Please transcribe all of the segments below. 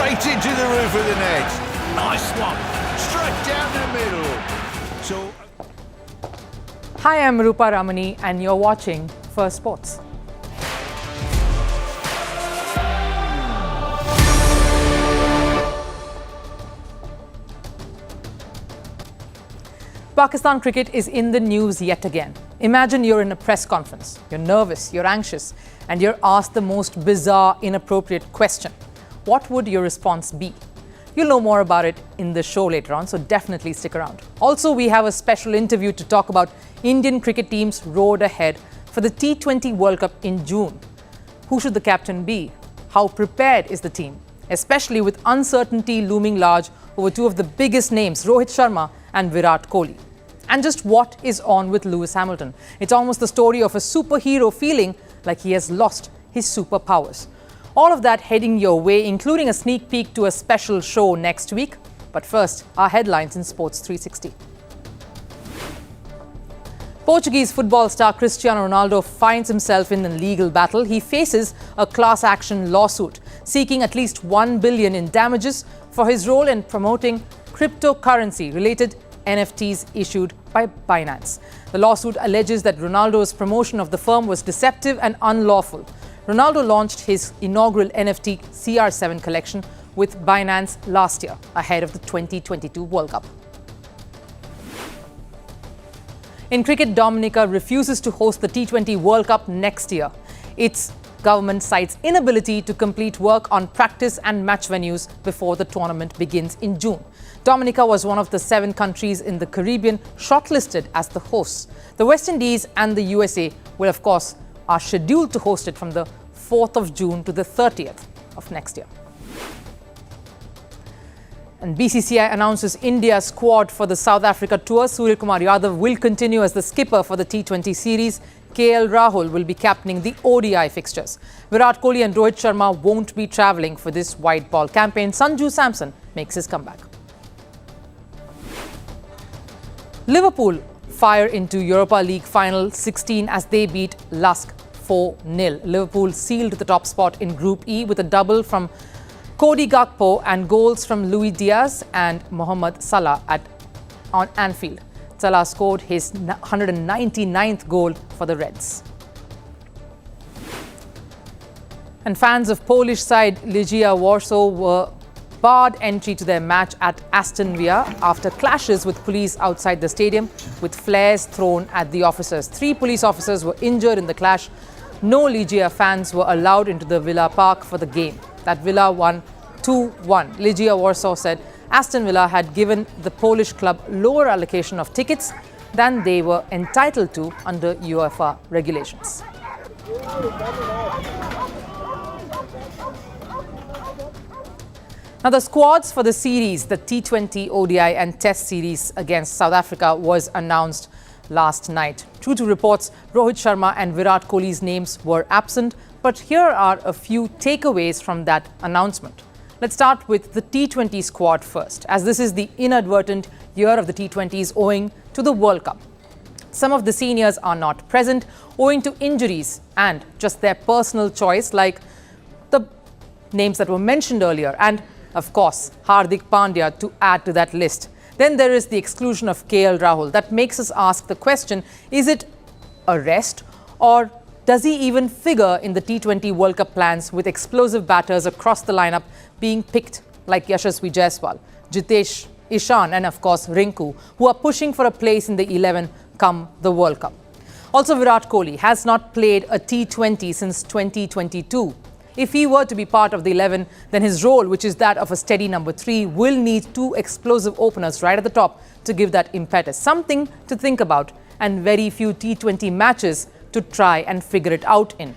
straight into the roof of the net. Nice one. Straight down the middle. So. Hi, I'm Rupha Ramani and you're watching Firstpost. Pakistan cricket is in the news yet again. Imagine you're in a press conference. You're nervous, you're anxious, and you're asked the most bizarre, inappropriate question. What would your response be? You'll know more about it in the show later on, so definitely stick around. Also, we have a special interview to talk about Indian cricket team's road ahead for the T20 World Cup in June. Who should the captain be? How prepared is the team? Especially with uncertainty looming large over two of the biggest names, Rohit Sharma and Virat Kohli. And just what is on with Lewis Hamilton? It's almost the story of a superhero feeling like he has lost his superpowers. All of that heading your way, including a sneak peek to a special show next week. But first, our headlines in Sports 360. Portuguese football star Cristiano Ronaldo finds himself in a legal battle. He faces a class action lawsuit seeking at least $1 billion in damages for his role in promoting cryptocurrency-related NFTs issued by Binance. The lawsuit alleges that Ronaldo's promotion of the firm was deceptive and unlawful. Ronaldo launched his inaugural NFT CR7 collection with Binance last year, ahead of the 2022 World Cup. In cricket, Dominica refuses to host the T20 World Cup next year. Its government cites inability to complete work on practice and match venues before the tournament begins in June. Dominica was one of the 7 countries in the Caribbean shortlisted as the hosts. The West Indies and the USA will, of course, are scheduled to host it from the 4th of June to the 30th of next year. And BCCI announces India's squad for the South Africa tour. Suryakumar Yadav will continue as the skipper for the T20 series. KL Rahul will be captaining the ODI fixtures. Virat Kohli and Rohit Sharma won't be travelling for this white ball campaign. Sanju Samson makes his comeback. Liverpool fire into Europa League final 16 as they beat Lask 4-0. Liverpool sealed the top spot in Group E with a double from Cody Gakpo and goals from Luis Diaz and Mohamed Salah on Anfield. Salah scored his 199th goal for the Reds. And fans of Polish side Legia Warsaw were barred entry to their match at Aston Villa after clashes with police outside the stadium with flares thrown at the officers. 3 police officers were injured in the clash. No Legia fans were allowed into the Villa Park for the game. That Villa won 2-1. Legia Warsaw said Aston Villa had given the Polish club lower allocation of tickets than they were entitled to under UEFA regulations. Now, the squads for the series, the T20, ODI and Test series against South Africa was announced last night. True to reports, Rohit Sharma and Virat Kohli's names were absent, but here are a few takeaways from that announcement. Let's start with the T20 squad first, as this is the inadvertent year of the T20s owing to the World Cup. Some of the seniors are not present owing to injuries and just their personal choice, like the names that were mentioned earlier, and of course, Hardik Pandya to add to that list. Then there is the exclusion of KL Rahul. That makes us ask the question, is it a rest or does he even figure in the T20 World Cup plans with explosive batters across the lineup being picked like Yashasvi Jaiswal, Jitesh, Ishan and of course Rinku, who are pushing for a place in the 11 come the World Cup. Also, Virat Kohli has not played a T20 since 2022. If he were to be part of the 11, then his role, which is that of a steady number 3, will need 2 explosive openers right at the top to give that impetus. Something to think about and very few T20 matches to try and figure it out in.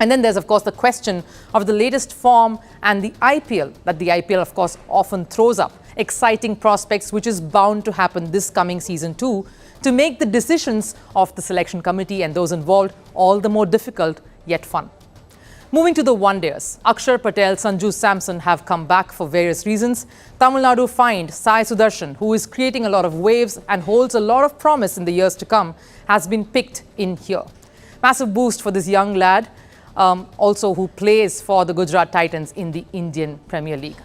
And then there's, of course, the question of the latest form and the IPL, that the IPL, of course, often throws up exciting prospects, which is bound to happen this coming season too, to make the decisions of the selection committee and those involved all the more difficult yet fun. Moving to the one-dayers, Akshar Patel, Sanju Samson have come back for various reasons. Tamil Nadu fined Sai Sudarshan, who is creating a lot of waves and holds a lot of promise in the years to come, has been picked in here. Massive boost for this young lad also who plays for the Gujarat Titans in the Indian Premier League.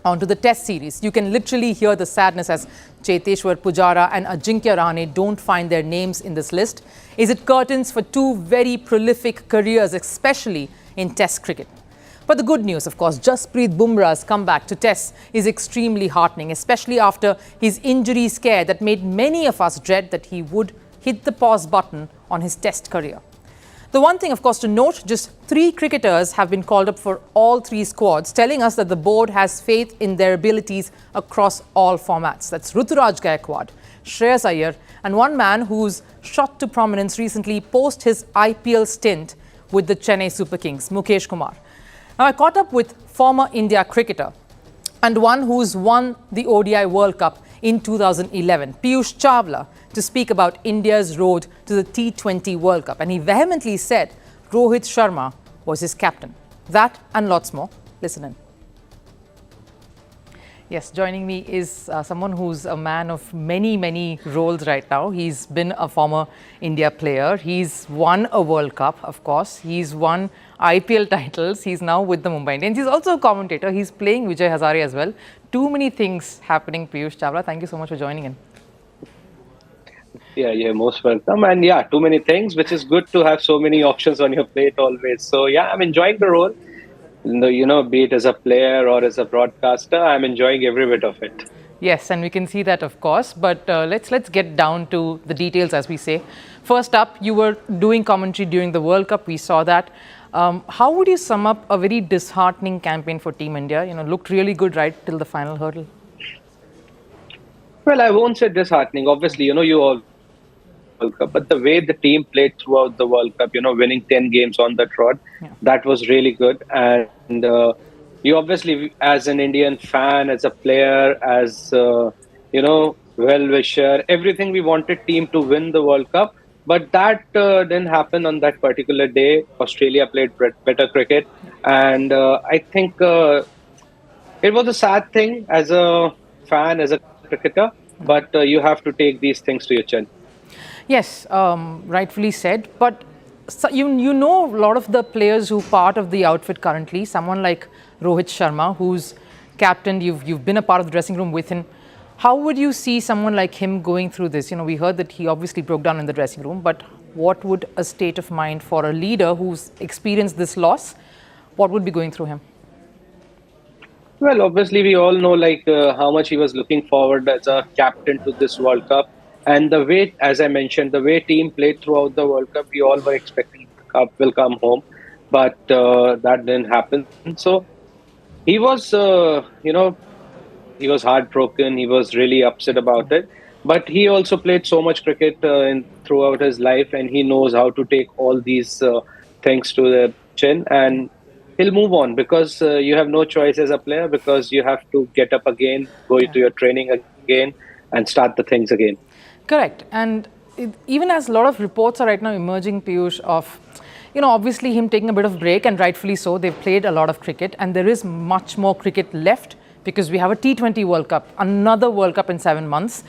On to the Test series. You can literally hear the sadness as Cheteshwar Pujara and Ajinkya Rahane don't find their names in this list. Is it curtains for two very prolific careers, especially in Test cricket? But the good news, of course, Jasprit Bumrah's comeback to Tests is extremely heartening, especially after his injury scare that made many of us dread that he would hit the pause button on his Test career. The one thing, of course, to note, just 3 cricketers have been called up for all 3 squads, telling us that the board has faith in their abilities across all formats. That's Ruturaj Gaikwad, Shreyas Iyer, and one man who's shot to prominence recently post his IPL stint with the Chennai Super Kings, Mukesh Kumar. Now, I caught up with former India cricketer and one who's won the ODI World Cup in 2011, Piyush Chawla, to speak about India's road to the T20 World Cup. And he vehemently said Rohit Sharma was his captain. That and lots more. Listen in. Yes, joining me is someone who's a man of many, many roles right now. He's been a former India player. He's won a World Cup, of course. He's won IPL titles. He's now with the Mumbai Indians. He's also a commentator. He's playing Vijay Hazare as well. Too many things happening, Piyush Chawla. Thank you so much for joining in. Yeah, you're most welcome. And yeah, too many things, which is good to have so many options on your plate always. So yeah, I'm enjoying the role. You know, be it as a player or as a broadcaster, I'm enjoying every bit of it. Yes, and we can see that, of course. But let's get down to the details, as we say. First up, you were doing commentary during the World Cup. We saw that. How would you sum up a very disheartening campaign for Team India? You know, looked really good right till the final hurdle. Well, I won't say disheartening. Obviously, you know, you all World Cup, but the way the team played throughout the World Cup, you know, winning 10 games on the trot, that was really good. And you obviously, as an Indian fan, as a player, as, you know, well-wisher, everything, we wanted team to win the World Cup. But that didn't happen on that particular day. Australia played better cricket. And I think it was a sad thing as a fan, as a cricketer, but you have to take these things to your chin. Yes, rightfully said. But so you know a lot of the players who part of the outfit currently. Someone like Rohit Sharma, who's captain. You've been a part of the dressing room with him. How would you see someone like him going through this? You know, we heard that he obviously broke down in the dressing room. But what would a state of mind for a leader who's experienced this loss? What would be going through him? Well, obviously, we all know like how much he was looking forward as a captain to this World Cup. And the way, as I mentioned, the way team played throughout the World Cup, we all were expecting the cup will come home, but that didn't happen. So he was, you know, he was heartbroken. He was really upset about it. But he also played so much cricket throughout his life, and he knows how to take all these things to the chin, and he'll move on because you have no choice as a player, because you have to get up again, go to your training again, and start the things again. Correct. And even as a lot of reports are right now emerging, Piyush, of, you know, obviously him taking a bit of break, and rightfully so. They've played a lot of cricket, and there is much more cricket left because we have a T20 World Cup, another World Cup in 7 months.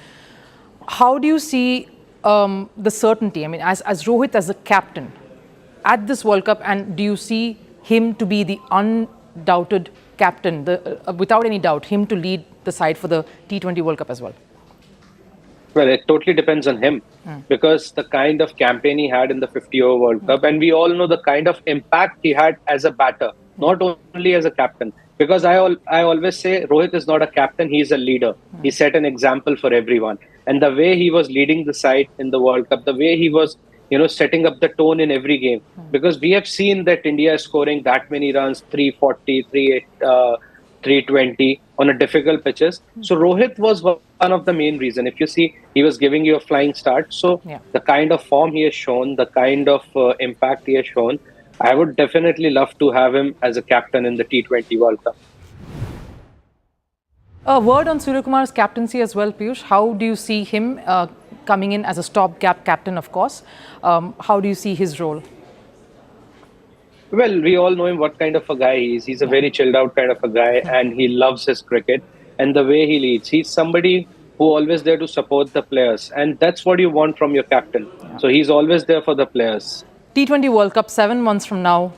How do you see the certainty? I mean, as Rohit, as a captain at this World Cup, and do you see him to be the undoubted captain, without any doubt, him to lead the side for the T20 World Cup as well? Well, it totally depends on him because the kind of campaign he had in the 50-over World Cup, and we all know the kind of impact he had as a batter, not only as a captain. Because I always say Rohit is not a captain, he is a leader. He set an example for everyone. And the way he was leading the side in the World Cup, the way he was, you know, setting up the tone in every game. Because we have seen that India is scoring that many runs, 340, 320 on a difficult pitches. So Rohit was one of the main reason. If you see, he was giving you a flying start. So the kind of form he has shown, the kind of impact he has shown, I would definitely love to have him as a captain in the T20 World Cup. A word on Suryakumar's captaincy as well, Piyush. How do you see him coming in as a stopgap captain, of course? How do you see his role? Well, we all know him, what kind of a guy he is. He's a very chilled out kind of a guy, and he loves his cricket and the way he leads. He's somebody who always there to support the players, and that's what you want from your captain. So he's always there for the players. T20 World Cup 7 months from now,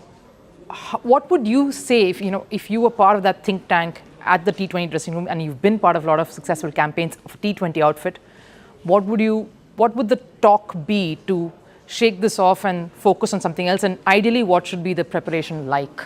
what would you say if you were part of that think tank at the T20 dressing room and you've been part of a lot of successful campaigns of a T20 outfit? What would the talk be to shake this off and focus on something else? And ideally, what should be the preparation like?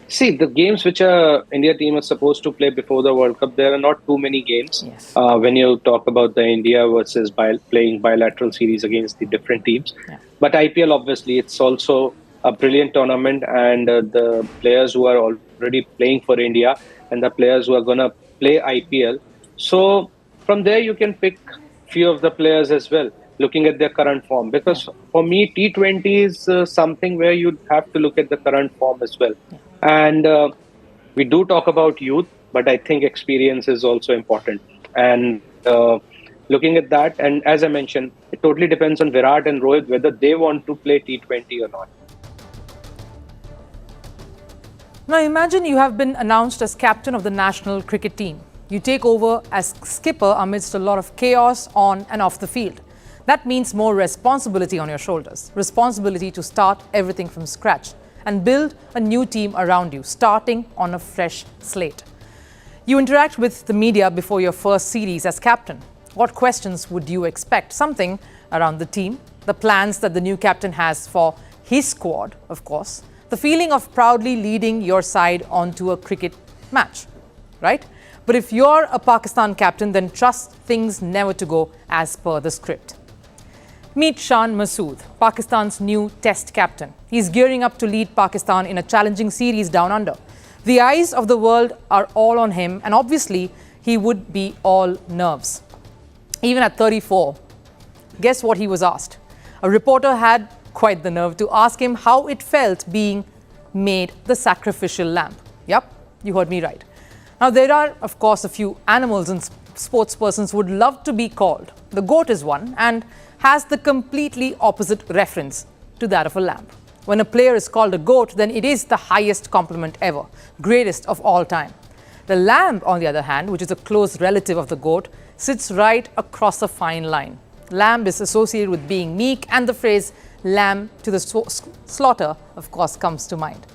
See, the games which India team is supposed to play before the World Cup, there are not too many games. Yes. When you talk about the India versus playing bilateral series against the different teams. Yeah. But IPL, obviously, it's also a brilliant tournament, and the players who are already playing for India and the players who are going to play IPL. So from there, you can pick few of the players as well, looking at their current form. Because for me, T20 is something where you have to look at the current form as well. Yeah. And we do talk about youth, but I think experience is also important. And looking at that, and as I mentioned, it totally depends on Virat and Rohit whether they want to play T20 or not. Now imagine you have been announced as captain of the national cricket team. You take over as skipper amidst a lot of chaos on and off the field. That means more responsibility on your shoulders. Responsibility to start everything from scratch and build a new team around you, starting on a fresh slate. You interact with the media before your first series as captain. What questions would you expect? Something around the team, the plans that the new captain has for his squad, of course, the feeling of proudly leading your side onto a cricket match, right? But if you're a Pakistan captain, then trust things never to go as per the script. Meet Shan Masood, Pakistan's new Test captain. He's gearing up to lead Pakistan in a challenging series down under. The eyes of the world are all on him, and obviously, he would be all nerves. Even at 34, guess what he was asked? A reporter had quite the nerve to ask him how it felt being made the sacrificial lamb. Yep, you heard me right. Now, there are, of course, a few animals and sports persons would love to be called. The GO.A.T is one and has the completely opposite reference to that of a lamb. When a player is called a GO.A.T, then it is the highest compliment ever, greatest of all time. The lamb, on the other hand, which is a close relative of the GO.A.T, sits right across a fine line. Lamb is associated with being meek, and the phrase lamb to the slaughter, of course, comes to mind.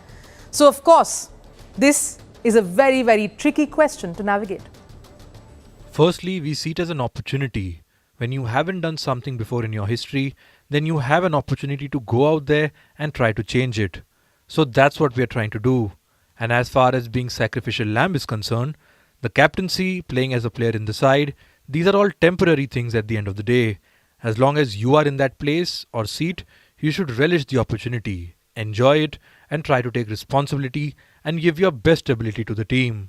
So, of course, this is a very, very tricky question to navigate. Firstly, we see it as an opportunity. When you haven't done something before in your history, then you have an opportunity to go out there and try to change it. So that's what we are trying to do. And as far as being sacrificial lamb is concerned, the captaincy, playing as a player in the side, these are all temporary things at the end of the day. As long as you are in that place or seat, you should relish the opportunity, enjoy it, and try to take responsibility and give your best ability to the team.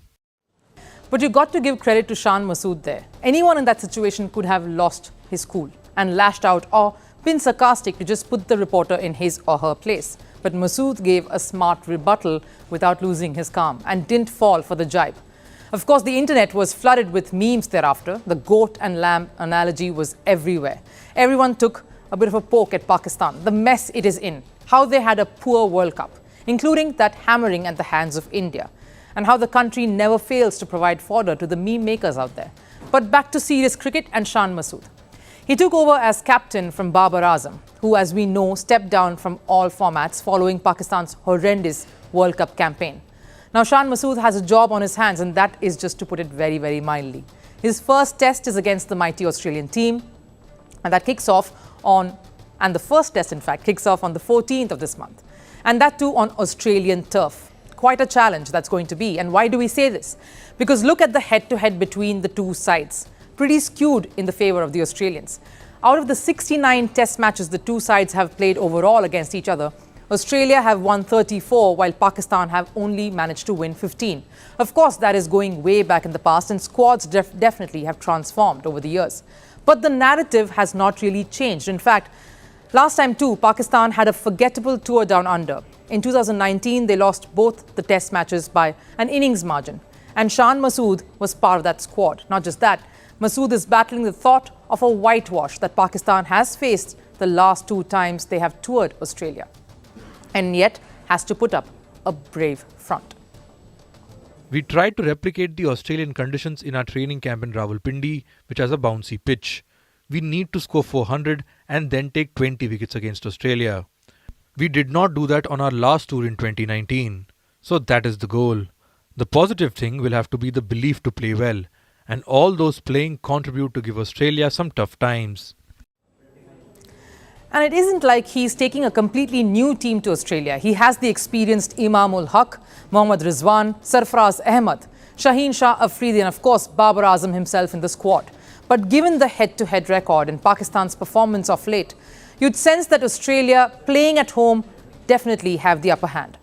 But you got to give credit to Shan Masood there. Anyone in that situation could have lost his cool and lashed out or been sarcastic to just put the reporter in his or her place. But Masood gave a smart rebuttal without losing his calm and didn't fall for the jibe. Of course, the internet was flooded with memes thereafter. The goat and lamb analogy was everywhere. Everyone took a bit of a poke at Pakistan, the mess it is in, how they had a poor World Cup, including that hammering at the hands of India, and how the country never fails to provide fodder to the meme makers out there. But back to serious cricket and Shan Masood. He took over as captain from Babar Azam, who, as we know, stepped down from all formats following Pakistan's horrendous World Cup campaign. Now, Shan Masood has a job on his hands, and that is just to put it very, very mildly. His first test is against the mighty Australian team, and that kicks off on, and the first test, in fact, kicks off on the 14th of this month. And that too on Australian turf. Quite a challenge that's going to be. And why do we say this? Because look at the head-to-head between the two sides. Pretty skewed in the favour of the Australians. Out of the 69 test matches the two sides have played overall against each other, Australia have won 34, while Pakistan have only managed to win 15. Of course, that is going way back in the past, and squads definitely have transformed over the years. But the narrative has not really changed. In fact, last time too, Pakistan had a forgettable tour down under. In 2019, they lost both the test matches by an innings margin. And Shan Masood was part of that squad. Not just that, Masood is battling the thought of a whitewash that Pakistan has faced the last two times they have toured Australia, and yet has to put up a brave front. We tried to replicate the Australian conditions in our training camp in Rawalpindi, which has a bouncy pitch. we need to score 400 and then take 20 wickets against Australia. We did not do that on our last tour in 2019. So that is the goal. The positive thing will have to be the belief to play well. And all those playing contribute to give Australia some tough times. And it isn't like he's taking a completely new team to Australia. He has the experienced Imam ul Haq, Mohammad Rizwan, Sarfaraz Ahmed, Shaheen Shah Afridi and of course Babar Azam himself in the squad. But given the head-to-head record and Pakistan's performance of late, you'd sense that Australia playing at home definitely have the upper hand.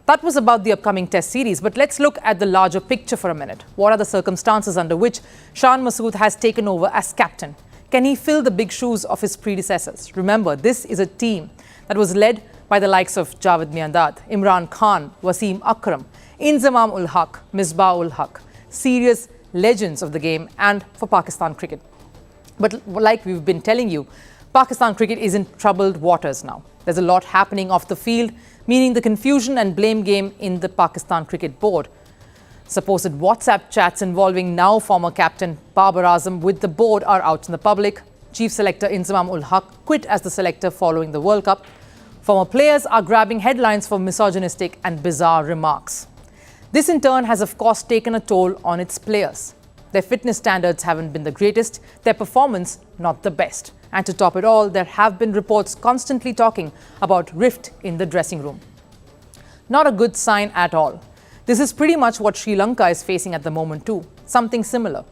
That was about the upcoming Test series, but let's look at the larger picture for a minute. What are the circumstances under which Shan Masood has taken over as captain? Can he fill the big shoes of his predecessors? Remember, this is a team that was led by the likes of Javed Miandad, Imran Khan, Wasim Akram, Inzamam ul Haq, Misbah ul Haq, serious legends of the game and for Pakistan cricket. But like we've been telling you, Pakistan cricket is in troubled waters now. There's a lot happening off the field, meaning the confusion and blame game in the Pakistan Cricket Board. Supposed WhatsApp chats involving now former captain Babar Azam with the board are out in the public. Chief selector Inzamam ul Haq quit as the selector following the World Cup. Former players are grabbing headlines for misogynistic and bizarre remarks. This in turn has of course taken a toll on its players. Their fitness standards haven't been the greatest, their performance not the best. And to top it all, there have been reports constantly talking about rift in the dressing room. Not a good sign at all. This is pretty much what Sri Lanka is facing at the moment too, something similar.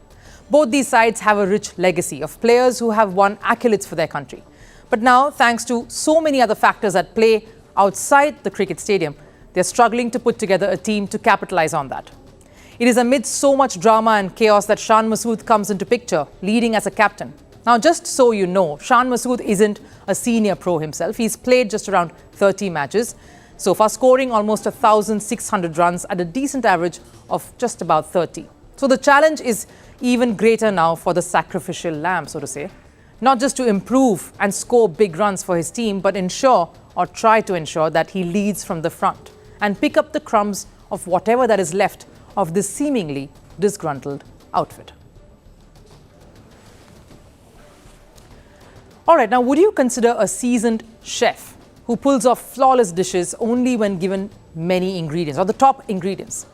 Both these sides have a rich legacy of players who have won accolades for their country. But now, thanks to so many other factors at play outside the cricket stadium, they're struggling to put together a team to capitalize on that. It is amid so much drama and chaos that Shan Masood comes into picture, leading as a captain. Now, just so you know, Shan Masood isn't a senior pro himself. He's played just around 30 matches, so far scoring almost 1,600 runs at a decent average of just about 30. So the challenge is even greater now for the sacrificial lamb, so to say. Not just to improve and score big runs for his team, but ensure or try to ensure that he leads from the front and pick up the crumbs of whatever that is left of this seemingly disgruntled outfit. All right, now would you consider a seasoned chef who pulls off flawless dishes only when given many ingredients or the top ingredients,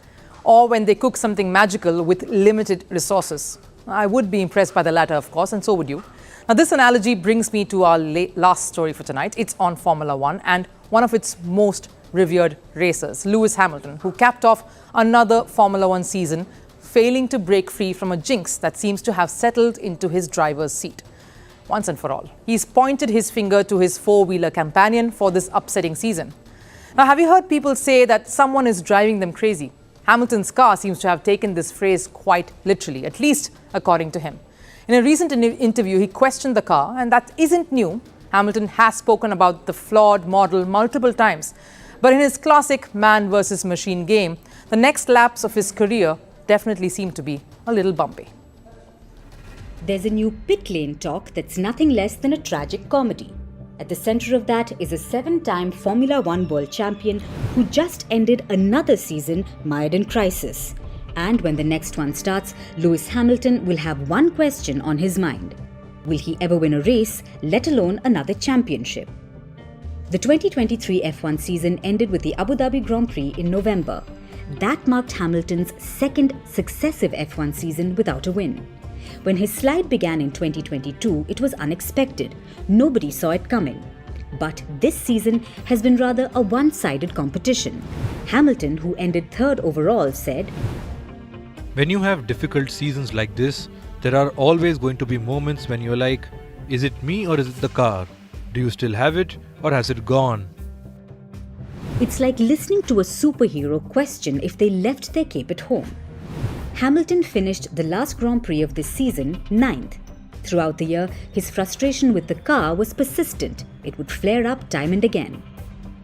or when they cook something magical with limited resources? I would be impressed by the latter, of course, and so would you. Now, this analogy brings me to our last story for tonight. It's on Formula One and one of its most revered racers, Lewis Hamilton, who capped off another Formula One season, failing to break free from a jinx that seems to have settled into his driver's seat. Once and for all, he's pointed his finger to his four-wheeler companion for this upsetting season. Now, have you heard people say that someone is driving them crazy? Hamilton's car seems to have taken this phrase quite literally, at least according to him. In a recent interview, he questioned the car, and that isn't new. Hamilton has spoken about the flawed model multiple times. But in his classic man versus machine game, the next laps of his career definitely seem to be a little bumpy. There's a new pit lane talk that's nothing less than a tragic comedy. At the center of that is a 7-time Formula One world champion who just ended another season mired in crisis. And when the next one starts, Lewis Hamilton will have one question on his mind. Will he ever win a race, let alone another championship? The 2023 F1 season ended with the Abu Dhabi Grand Prix in November. That marked Hamilton's second successive F1 season without a win. When his slide began in 2022, it was unexpected. Nobody saw it coming. But this season has been rather a one-sided competition. Hamilton, who ended third overall, said, When you have difficult seasons like this, there are always going to be moments when you're like, is it me or is it the car? Do you still have it or has it gone? It's like listening to a superhero question if they left their cape at home. Hamilton finished the last Grand Prix of this season 9th. Throughout the year, his frustration with the car was persistent. It would flare up time and again.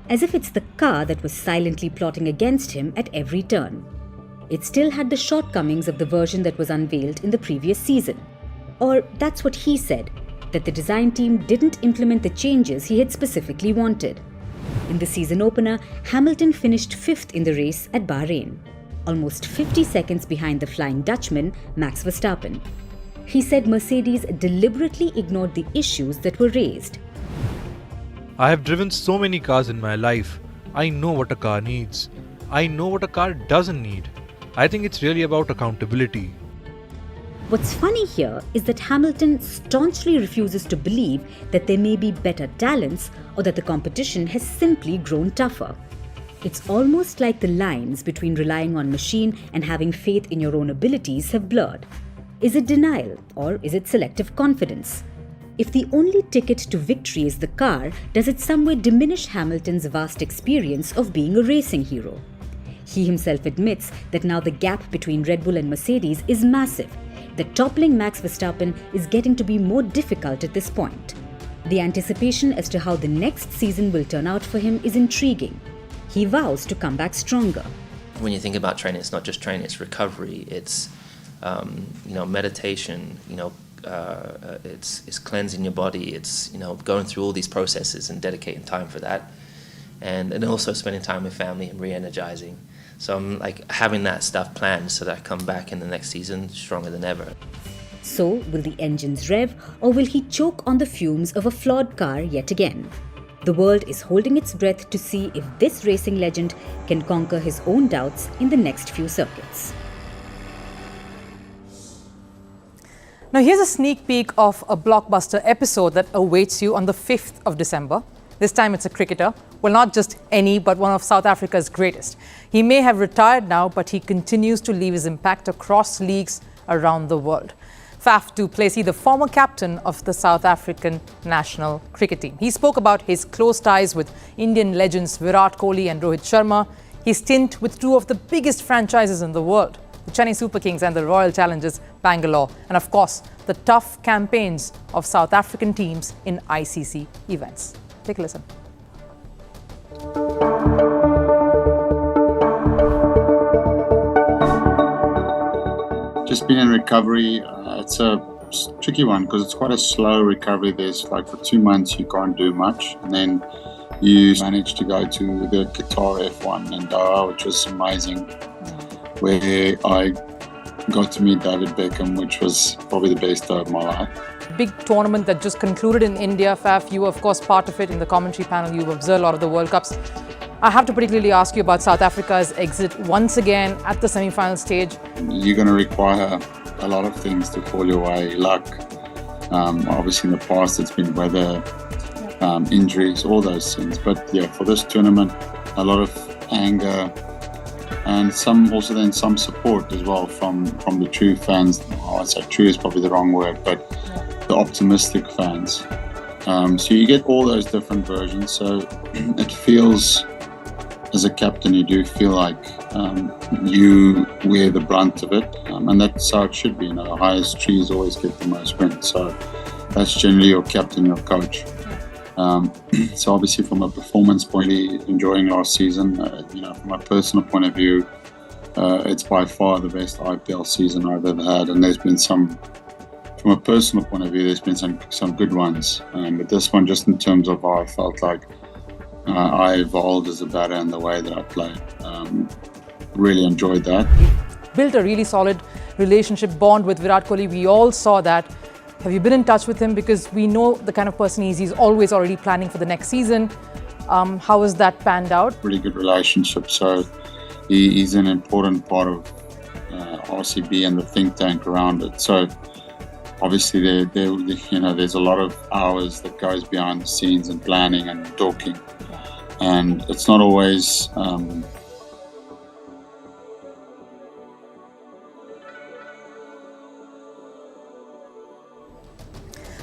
As if it's the car that was silently plotting against him at every turn. It still had the shortcomings of the version that was unveiled in the previous season. Or that's what he said, that the design team didn't implement the changes he had specifically wanted. In the season opener, Hamilton finished 5th in the race at Bahrain, almost 50 seconds behind the Flying Dutchman, Max Verstappen. he said Mercedes deliberately ignored the issues that were raised. I have driven so many cars in my life. I know what a car needs. I know what a car doesn't need. I think it's really about accountability. What's funny here is that Hamilton staunchly refuses to believe that there may be better talents or that the competition has simply grown tougher. It's almost like the lines between relying on machine and having faith in your own abilities have blurred. Is it denial or is it selective confidence? If the only ticket to victory is the car, does it somewhere diminish Hamilton's vast experience of being a racing hero? He himself admits that now the gap between Red Bull and Mercedes is massive, that toppling Max Verstappen is getting to be more difficult at this point. The anticipation as to how the next season will turn out for him is intriguing. He vows to come back stronger. When you think about training, it's not just training, it's recovery, it's meditation, it's cleansing your body, it's going through all these processes and dedicating time for that, and also spending time with family and re-energizing. So I'm like having that stuff planned so that I come back in the next season stronger than ever. So will the engines rev, or will he choke on the fumes of a flawed car yet again? The world is holding its breath to see if this racing legend can conquer his own doubts in the next few circuits. Now here's a sneak peek of a blockbuster episode that awaits you on the 5th of December. This time it's a cricketer. Well, not just any, but one of South Africa's greatest. He may have retired now, but he continues to leave his impact across leagues around the world. Faf du Plessis, the former captain of the South African national cricket team. He spoke about his close ties with Indian legends Virat Kohli and Rohit Sharma, his stint with two of the biggest franchises in the world, the Chennai Super Kings and the Royal Challengers Bangalore, and of course, the tough campaigns of South African teams in ICC events. Take a listen. Just been in recovery. It's a tricky one because it's quite a slow recovery. There's like for 2 months you can't do much, and then you managed to go to the Qatar F1 in Doha, which was amazing, where I got to meet David Beckham, which was probably the best day of my life. Big tournament that just concluded in India, Faf. You were, of course, part of it in the commentary panel. You've observed a lot of the World Cups. I have to particularly ask you about South Africa's exit once again at the semi-final stage. You're going to require a lot of things to fall your way. Luck, obviously in the past it's been weather, injuries, all those things. But yeah, for this tournament, a lot of anger and some support as well from the true fans. I'd say true is probably the wrong word, but the optimistic fans. So you get all those different versions. So it feels, as a captain, you do feel like you wear the brunt of it, and that's how it should be. The highest trees always get the most wind. So that's generally your captain, your coach. So obviously, from a performance point of view, enjoying last season. From a personal point of view, it's by far the best IPL season I've ever had, and there's been some. From a personal point of view, there's been some good ones, but this one, just in terms of how I felt like I evolved as a batter and the way that I played, really enjoyed that. Built a really solid relationship bond with Virat Kohli. We all saw that. Have you been in touch with him? Because we know the kind of person he is. He's always already planning for the next season. How has that panned out? Really good relationship. So he's an important part of RCB and the think tank around it. So obviously, there's a lot of hours that goes behind the scenes and planning and talking, and it's not always.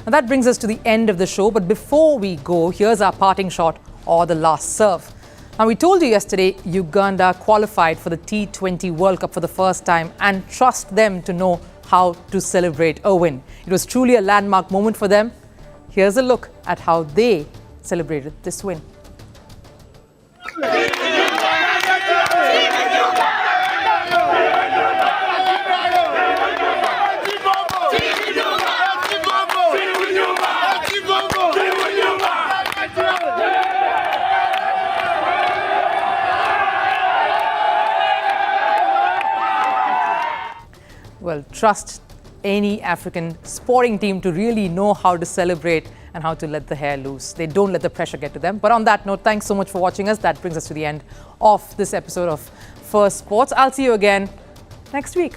Now that brings us to the end of the show. But before we go, here's our parting shot or the last serve. Now, we told you yesterday Uganda qualified for the T20 World Cup for the first time, and trust them to know how to celebrate a win. It was truly a landmark moment for them. Here's a look at how they celebrated this win. Well, trust any African sporting team to really know how to celebrate and how to let the hair loose. They don't let the pressure get to them. But on that note, thanks so much for watching us. That brings us to the end of this episode of First Sports. I'll see you again next week.